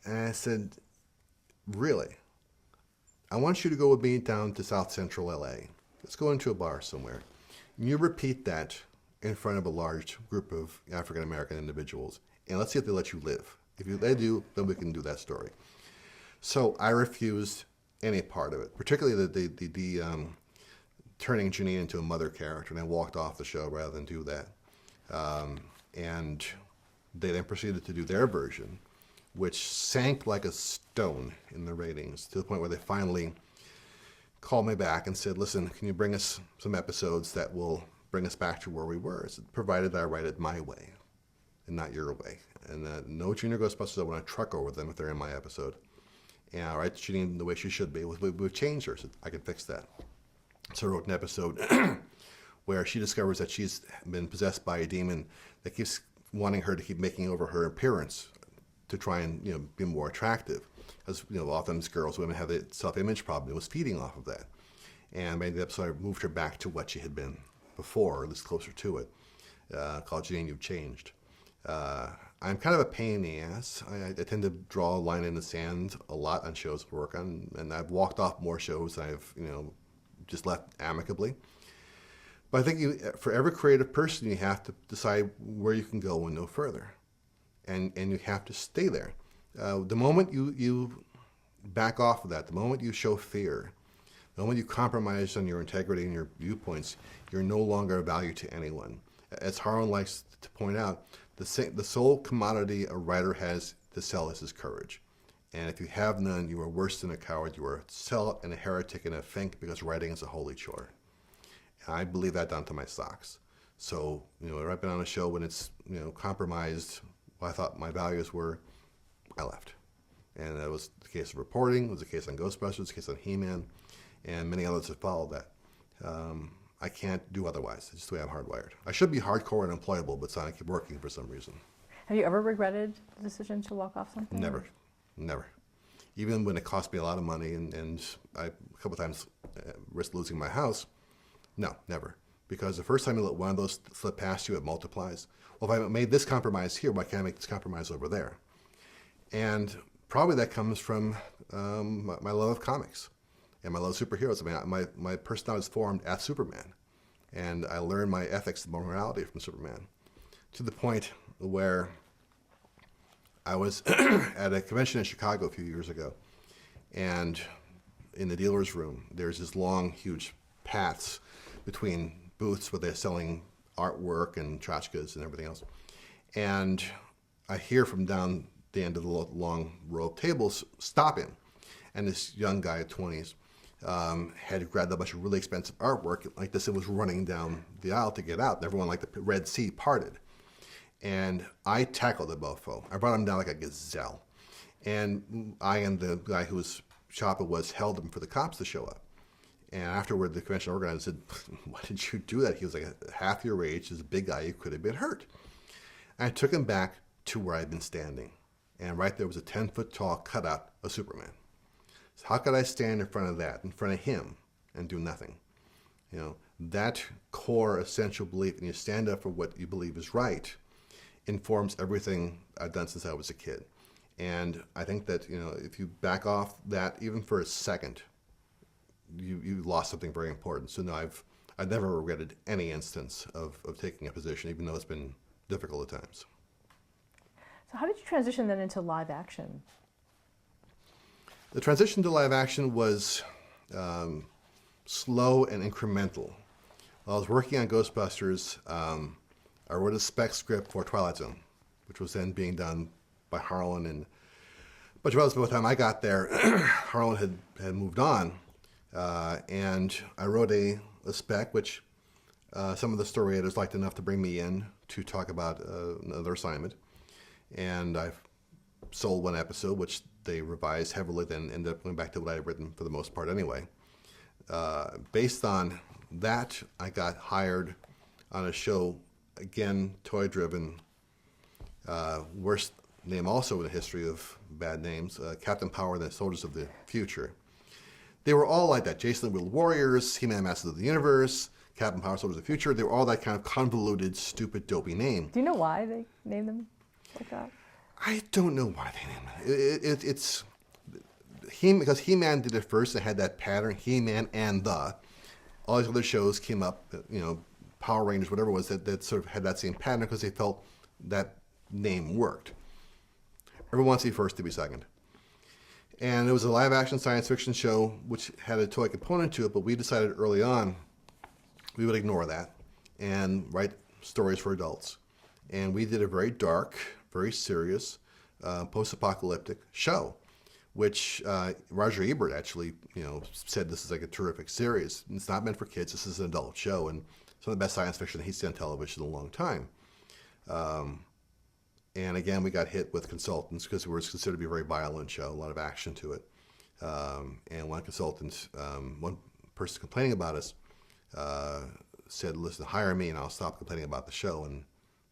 And I said, really? I want you to go with me down to South Central LA. Let's go into a bar somewhere. And you repeat that in front of a large group of African American individuals. And let's see if they let you live. If they do, then we can do that story. So I refused any part of it, particularly the turning Janine into a mother character, and I walked off the show rather than do that. And they then proceeded to do their version, which sank like a stone in the ratings to the point where they finally called me back and said, listen, can you bring us some episodes that will bring us back to where we were, provided I write it my way and not your way. And no junior Ghostbusters, I want to truck over them if they're in my episode. And I write Janine the way she should be. We've changed her, so I can fix that. So I wrote an episode where she discovers that she's been possessed by a demon that keeps wanting her to keep making over her appearance to try and be more attractive. Because often women have a self-image problem. It was feeding off of that. And by the episode, I moved her back to what she had been before, or at least closer to it, called Janine, You've Changed. I'm kind of a pain in the ass. I tend to draw a line in the sand a lot on shows I work on, and I've walked off more shows than I've just left amicably. But I think for every creative person, you have to decide where you can go and no further, and you have to stay there. The moment you back off of that, the moment you show fear, the moment you compromise on your integrity and your viewpoints, you're no longer of value to anyone. As Harlan likes to point out, The sole commodity a writer has to sell is his courage. And if you have none, you are worse than a coward. You are a zealot and a heretic and a fink, because writing is a holy chore. And I believe that down to my socks. So, I've been on a show when it's, compromised what I thought my values were, I left. And that was the case of reporting, it was the case on Ghostbusters, it was the case on He-Man, and many others have followed that. I can't do otherwise. It's just the way I'm hardwired. I should be hardcore and employable, but I keep working for some reason. Have you ever regretted the decision to walk off something? Never. Even when it cost me a lot of money and I a couple of times risked losing my house, no, never. Because the first time you let one of those slip past you, it multiplies. Well, if I made this compromise here, why can't I make this compromise over there? And probably that comes from my love of comics and my love of superheroes. I mean, my personality was formed as Superman. And I learned my ethics and morality from Superman, to the point where I was at a convention in Chicago a few years ago, and in the dealer's room, there's this long, huge paths between booths where they're selling artwork and tchotchkes and everything else. And I hear from down the end of the long row of tables stopping, and this young guy at 20s had grabbed a bunch of really expensive artwork like this and was running down the aisle to get out. And everyone, like the Red Sea, parted. And I tackled the mofo. I brought him down like a gazelle. And I and the guy whose shop it was held him for the cops to show up. And afterward, the convention organizer said, "Why did you do that?" He was like half your age. He's a big guy. You could have been hurt. And I took him back to where I'd been standing. And right there was a 10-foot tall cutout of Superman. So how could I stand in front of that, in front of him, and do nothing? That core essential belief, and you stand up for what you believe is right, informs everything I've done since I was a kid. And I think that, if you back off that even for a second, you lost something very important. So no, I've never regretted any instance of taking a position, even though it's been difficult at times. So how did you transition then into live action? The transition to live action was slow and incremental. While I was working on Ghostbusters, I wrote a spec script for Twilight Zone, which was then being done by Harlan and a bunch of others. By the time I got there, Harlan had moved on, and I wrote a spec, which some of the story editors liked enough to bring me in to talk about another assignment. And I sold one episode, which they revised heavily, then ended up going back to what I had written for the most part anyway. Based on that, I got hired on a show, again, toy-driven, worst name also in the history of bad names, Captain Power and the Soldiers of the Future. They were all like that. Jason and the Wheeled Warriors, He-Man Masters of the Universe, Captain Power, Soldiers of the Future. They were all that kind of convoluted, stupid, dopey name. Do you know why they named them like that? I don't know why they named it. It's because He-Man did it first. It had that pattern, He-Man and the. All these other shows came up, Power Rangers, whatever it was, that sort of had that same pattern because they felt that name worked. Everyone wants to be first to be second. And it was a live-action science fiction show which had a toy component to it, but we decided early on we would ignore that and write stories for adults. And we did a very dark, very serious, post-apocalyptic show, which Roger Ebert actually, said this is like a terrific series. It's not meant for kids. This is an adult show, and some of the best science fiction he's seen on television in a long time. And again, we got hit with consultants because it was considered to be a very violent show, a lot of action to it. And one consultant, one person complaining about us, said, "Listen, hire me and I'll stop complaining about the show." And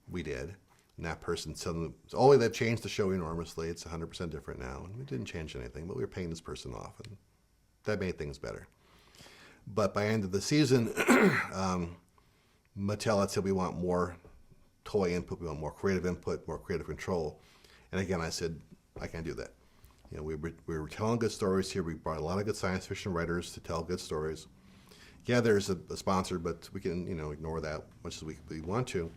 we did. And that person suddenly, they've changed the show enormously. It's 100% different now. And we didn't change anything, but we were paying this person off. And that made things better. But by the end of the season, Mattel had said we want more toy input, we want more creative input, more creative control. And again, I said, I can't do that. We were telling good stories here. We brought a lot of good science fiction writers to tell good stories. Yeah, there's a sponsor, but we can, ignore that much as we want to.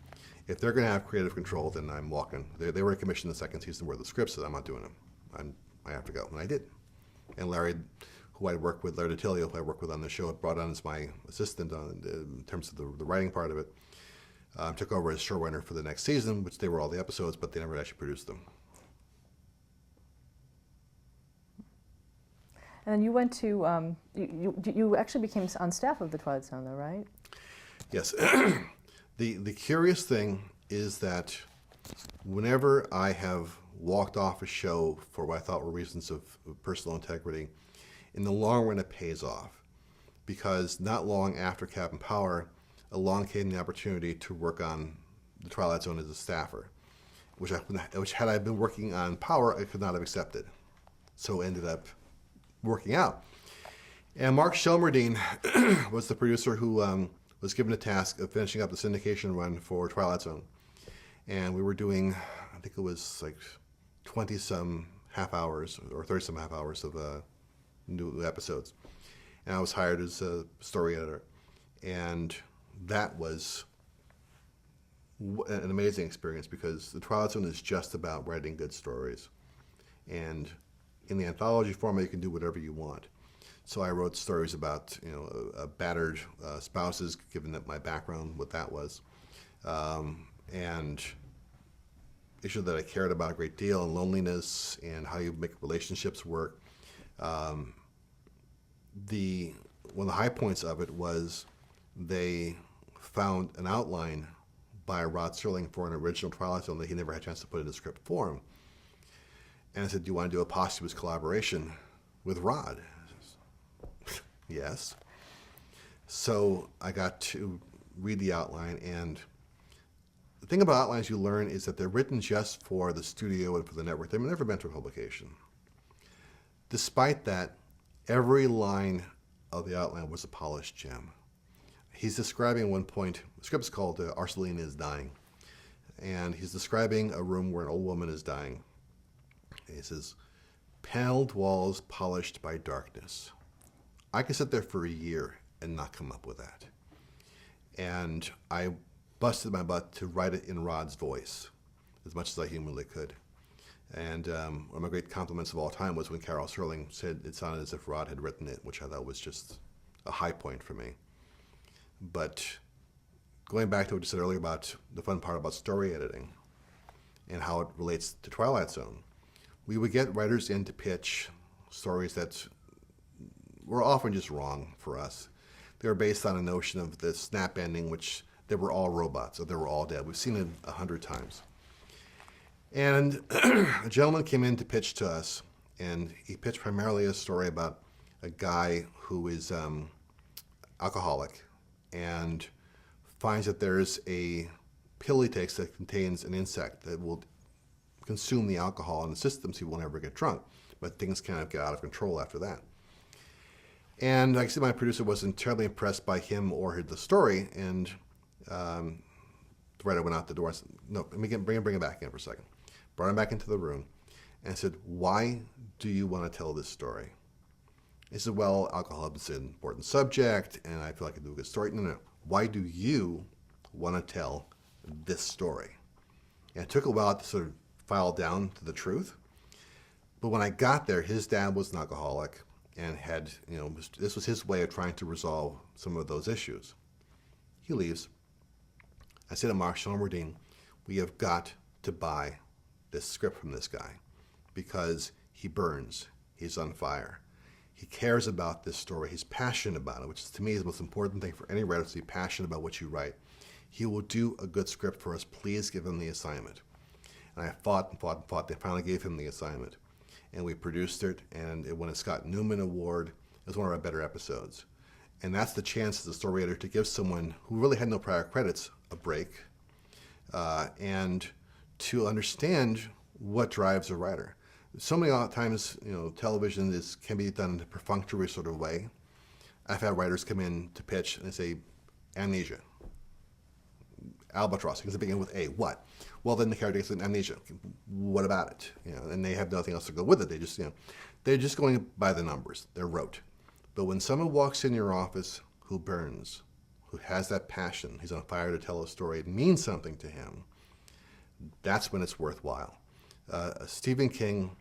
If they're going to have creative control, then I'm walking. They were commissioned the second season where the script said, I'm not doing them. I have to go. And I did. And Larry, who I worked with, Larry DiTilio, who I worked with on the show, brought on as my assistant in terms of the writing part of it. Took over as showrunner for the next season, which they were all the episodes, but they never actually produced them. And then you went to, you actually became on staff of the Twilight Zone, though, right? Yes. The curious thing is that whenever I have walked off a show for what I thought were reasons of personal integrity, in the long run it pays off. Because not long after Captain Power, along came the opportunity to work on the Twilight Zone as a staffer, which had I been working on Power, I could not have accepted. So it ended up working out. And Mark Shelmerdine was the producer who was given the task of finishing up the syndication run for Twilight Zone. And we were doing, I think it was like 20-some half hours or 30-some half hours of new episodes. And I was hired as a story editor. And that was an amazing experience because the Twilight Zone is just about writing good stories. And in the anthology format, you can do whatever you want. So I wrote stories about, battered spouses, given that my background, what that was, and issues that I cared about a great deal, and loneliness, and how you make relationships work. One of the high points of it was they found an outline by Rod Serling for an original Twilight Zone that he never had a chance to put into script form. And I said, do you want to do a posthumous collaboration with Rod? Yes. So I got to read the outline, and the thing about outlines you learn is that they're written just for the studio and for the network. They've never been to a publication. Despite that, every line of the outline was a polished gem. He's describing at one point, the script is called Arcelina is Dying, and he's describing a room where an old woman is dying. He says, paneled walls polished by darkness. I could sit there for a year and not come up with that. And I busted my butt to write it in Rod's voice as much as I humanly could. And one of my great compliments of all time was when Carol Serling said it sounded as if Rod had written it, which I thought was just a high point for me. But going back to what you said earlier about the fun part about story editing and how it relates to Twilight Zone, we would get writers in to pitch stories that were often just wrong for us. They were based on a notion of the snap ending, which they were all robots, or they were all dead. We've seen it 100 times. And a gentleman came in to pitch to us, and he pitched primarily a story about a guy who is alcoholic and finds that there's a pill he takes that contains an insect that will consume the alcohol in the system so he won't ever get drunk. But things kind of get out of control after that. And like I said, my producer wasn't terribly impressed by him or the story, and the writer went out the door and said, no, let me bring him back in for a second. Brought him back into the room and said, why do you want to tell this story? He said, well, alcohol is an important subject, and I feel like I can do a good story. No. Why do you want to tell this story? And it took a while to sort of file down to the truth. But when I got there, his dad was an alcoholic and had, this was his way of trying to resolve some of those issues. He leaves. I say to Mark Shelmerdine, we have got to buy this script from this guy because he burns. He's on fire. He cares about this story. He's passionate about it, which is, to me, is the most important thing for any writer, to be passionate about what you write. He will do a good script for us. Please give him the assignment. And I fought and fought and fought. They finally gave him the assignment. And we produced it, and it won a Scott Newman Award. It was one of our better episodes. And that's the chance as a story editor to give someone who really had no prior credits a break and to understand what drives a writer. So many times, television can be done in a perfunctory sort of way. I've had writers come in to pitch and they say, amnesia, albatross, because they begin with A, what? Well, then the character gets an amnesia. What about it? And they have nothing else to go with it. They just, they're just going by the numbers. They're rote. But when someone walks in your office who burns, who has that passion, he's on fire to tell a story, it means something to him, that's when it's worthwhile. Stephen King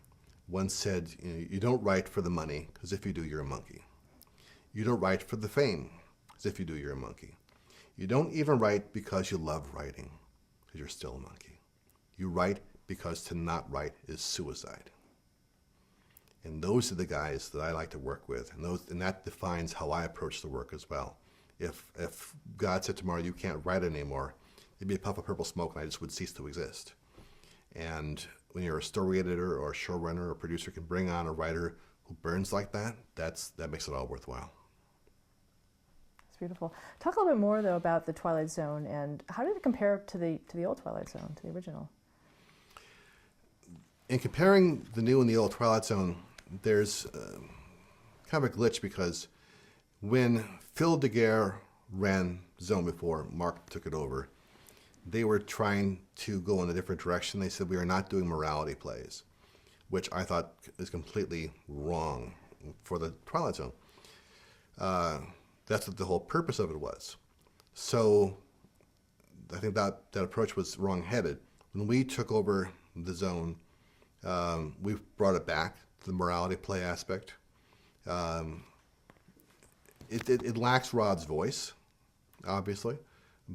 once said, you don't write for the money, because if you do, you're a monkey. You don't write for the fame, because if you do, you're a monkey. You don't even write because you love writing, because you're still a monkey. You write because to not write is suicide. And those are the guys that I like to work with, and that defines how I approach the work as well. If God said tomorrow you can't write anymore, it'd be a puff of purple smoke, and I just would cease to exist. And when you're a story editor or a showrunner or producer can bring on a writer who burns like that, that makes it all worthwhile. It's beautiful. Talk a little bit more though about the Twilight Zone and how did it compare to the old Twilight Zone, to the original? In comparing the new and the old Twilight Zone, there's kind of a glitch because when Phil DeGuerre ran Zone before Mark took it over, they were trying to go in a different direction. They said, we are not doing morality plays, which I thought is completely wrong for the Twilight Zone. That's what the whole purpose of it was. So I think that approach was wrong-headed. When we took over the Zone, we've brought it back to the morality play aspect. It lacks Rod's voice, obviously,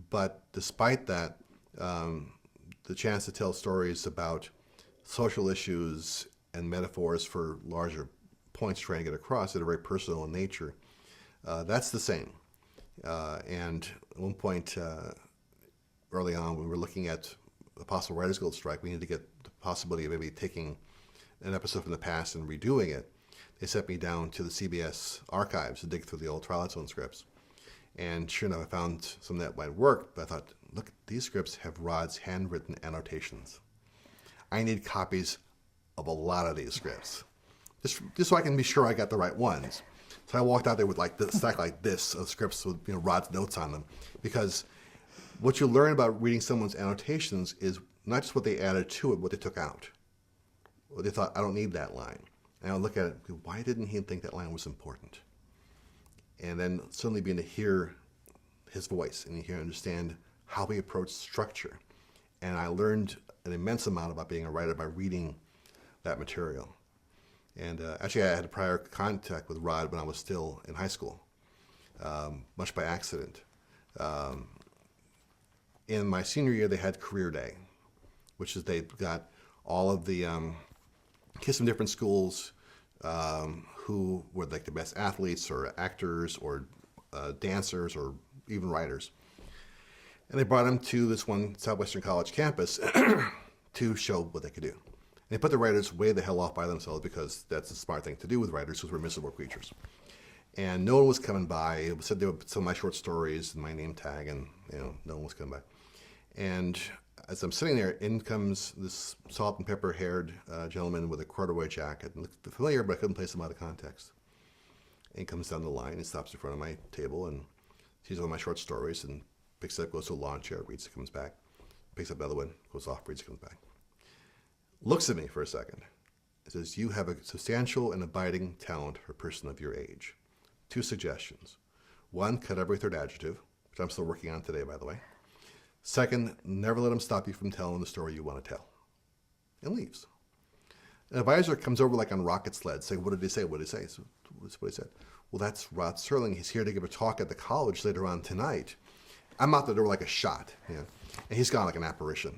but despite that, the chance to tell stories about social issues and metaphors for larger points trying to get across that are very personal in nature, that's the same. And at one point early on, when we were looking at a possible Writers Guild strike, we needed to get the possibility of maybe taking an episode from the past and redoing it. They sent me down to the CBS archives to dig through the old Twilight Zone scripts. And sure enough, I found some that might work, but I thought, look, these scripts have Rod's handwritten annotations. I need copies of a lot of these scripts, just so I can be sure I got the right ones. So I walked out there with like this stack like this of scripts with Rod's notes on them, because what you learn about reading someone's annotations is not just what they added to it, what they took out. Or they thought, I don't need that line. And I'll look at it, why didn't he think that line was important? And then suddenly being to hear his voice and you understand how he approached structure. And I learned an immense amount about being a writer by reading that material. And actually I had a prior contact with Rod when I was still in high school, much by accident. In my senior year, they had Career Day, which is they got all of the kids from different schools who were like the best athletes or actors or dancers or even writers. And they brought them to this one Southwestern College campus to show what they could do. And they put the writers way the hell off by themselves because that's a smart thing to do with writers because we're miserable creatures. And no one was coming by. It said they would put some of my short stories and my name tag, and no one was coming by. And as I'm sitting there, in comes this salt and pepper haired gentleman with a corduroy jacket. And looked familiar, but I couldn't place him out of context. And he comes down the line and stops in front of my table and sees all my short stories and picks it up, goes to a lawn chair, reads it, comes back. Picks up another one, goes off, reads it, comes back. Looks at me for a second. It says, you have a substantial and abiding talent for a person of your age. 2 suggestions. 1, cut every third adjective, which I'm still working on today, by the way. 2nd, never let them stop you from telling the story you want to tell. And leaves. An advisor comes over like on rocket sled, saying, what did he say? What did he say? So, that's what he said. Well, that's Rod Serling. He's here to give a talk at the college later on tonight. I'm out the door like a shot. And he's gone like an apparition.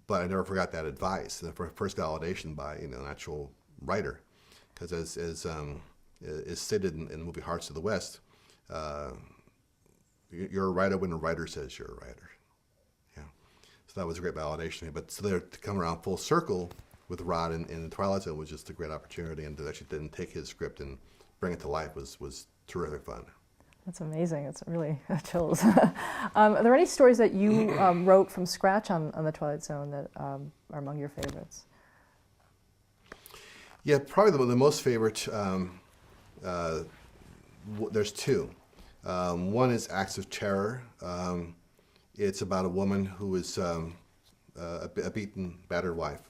But I never forgot that advice, the first validation by an actual writer. Because as is stated in the movie Hearts of the West, you're a writer when a writer says you're a writer. So that was a great validation to me. But so there, to come around full circle with Rod in Twilight Zone was just a great opportunity, and to actually then take his script and bring it to life was terrific fun. That's amazing. It's really chills. Are there any stories that you wrote from scratch on the Twilight Zone that are among your favorites? Yeah, probably the most favorite, there's 2. One is Acts of Terror. It's about a woman who is a beaten, battered wife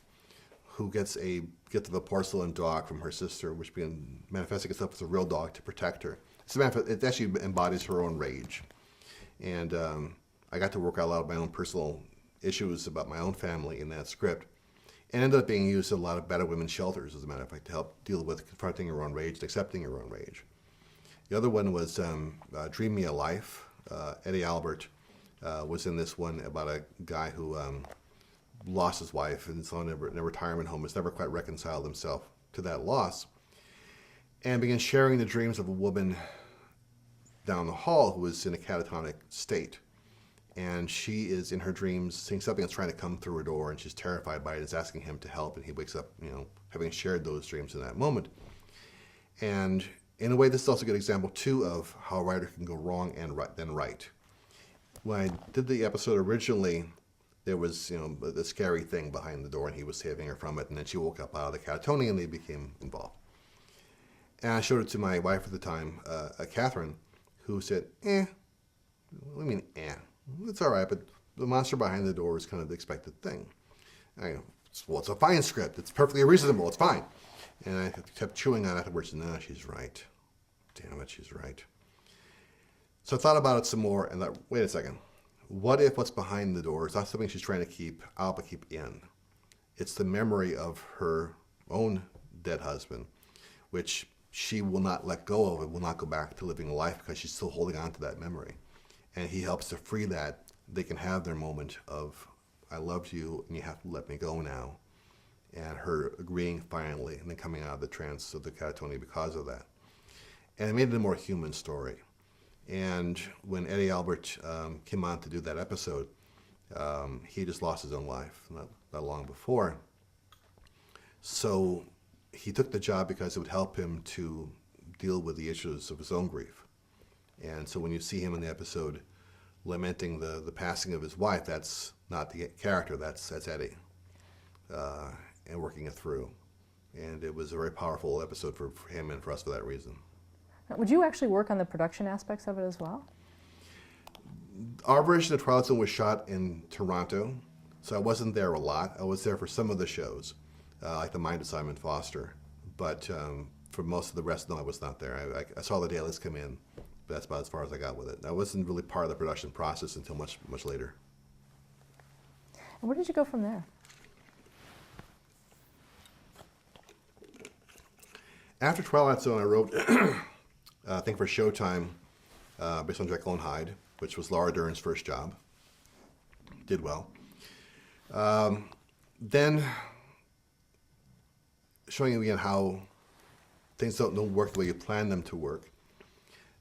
who gets a gift of a porcelain dog from her sister, which began manifesting itself as a real dog to protect her. It actually embodies her own rage. And I got to work out a lot of my own personal issues about my own family in that script. And ended up being used in a lot of battered women's shelters, as a matter of fact, to help deal with confronting your own rage and accepting your own rage. The other one was Dream Me a Life. Eddie Albert was in this one about a guy who lost his wife and is in a retirement home, has never quite reconciled himself to that loss, and began sharing the dreams of a woman down the hall who was in a catatonic state. And she is in her dreams seeing something that's trying to come through her door, and she's terrified by it, is asking him to help, and he wakes up, having shared those dreams in that moment. And in a way, this is also a good example, too, of how a writer can go wrong and then right. When I did the episode originally, there was, the scary thing behind the door, and he was saving her from it, and then she woke up out of the catatonia, and they became involved. And I showed it to my wife at the time, Catherine, who said, what do you mean, It's all right, but the monster behind the door is kind of the expected thing. I go, well, it's a fine script. It's perfectly reasonable. It's fine. And I kept chewing on it afterwards. No, she's right. Damn it, she's right. So I thought about it some more and thought, wait a second. What if what's behind the door is not something she's trying to keep out but keep in? It's the memory of her own dead husband, which she will not let go of and will not go back to living a life because she's still holding on to that memory. And he helps to free that. They can have their moment of, I loved you and you have to let me go now. And her agreeing finally and then coming out of the trance of the catatonia because of that. And it made it a more human story. And when Eddie Albert came on to do that episode, he just lost his own life not long before. So he took the job because it would help him to deal with the issues of his own grief. And so when you see him in the episode lamenting the passing of his wife, that's not the character, that's Eddie, and working it through. And it was a very powerful episode for him and for us for that reason. Would you actually work on the production aspects of it as well? Our version of Twilight Zone was shot in Toronto, so I wasn't there a lot. I was there for some of the shows, like The Mind of Simon Foster. But for most of the rest, no, I was not there. I saw the dailies come in, but that's about as far as I got with it. I wasn't really part of the production process until much, much later. And where did you go from there? After Twilight Zone, I wrote, I think for Showtime, based on Jekyll and Hyde, which was Laura Dern's first job. Did well. Then, showing you again how things don't work the way you plan them to work.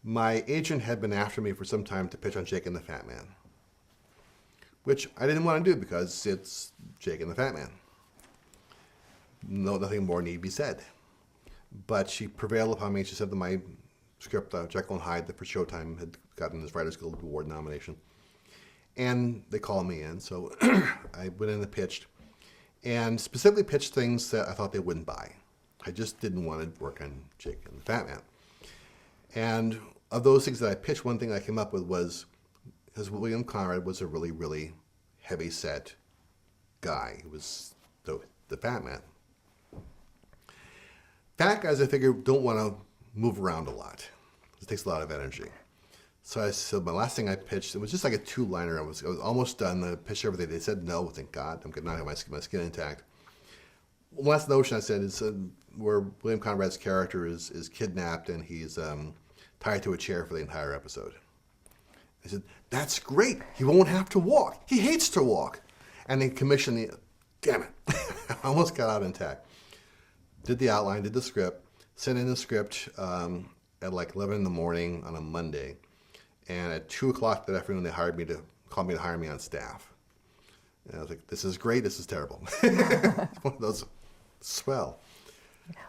My agent had been after me for some time to pitch on Jake and the Fat Man, which I didn't want to do because it's Jake and the Fat Man. No, nothing more need be said. But she prevailed upon me. She said that my script, Jekyll and Hyde, that for Showtime had gotten this Writers Guild Award nomination. And they called me in, so I went in and pitched. And specifically pitched things that I thought they wouldn't buy. I just didn't want to work on Jake and the Fat Man. And of those things that I pitched, one thing I came up with was, because William Conrad was a really, really heavy-set guy. He was the Fat Man. Fat guys, I figure, don't want to move around a lot. It takes a lot of energy. So I said, my last thing I pitched, it was just like a two-liner. I was almost done. I pitched everything. They said no. Thank God. I'm good. Now I have my skin intact. One last notion I said is where William Conrad's character is kidnapped and he's tied to a chair for the entire episode. I said, that's great. He won't have to walk. He hates to walk. And they commissioned the, damn it. I almost got out intact. Did the outline, did the script, sent in the script at like 11 in the morning on a Monday. And at 2 o'clock that afternoon, they called me to hire me on staff. And I was like, this is great, this is terrible. One of those, swell.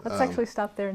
Let's actually stop there.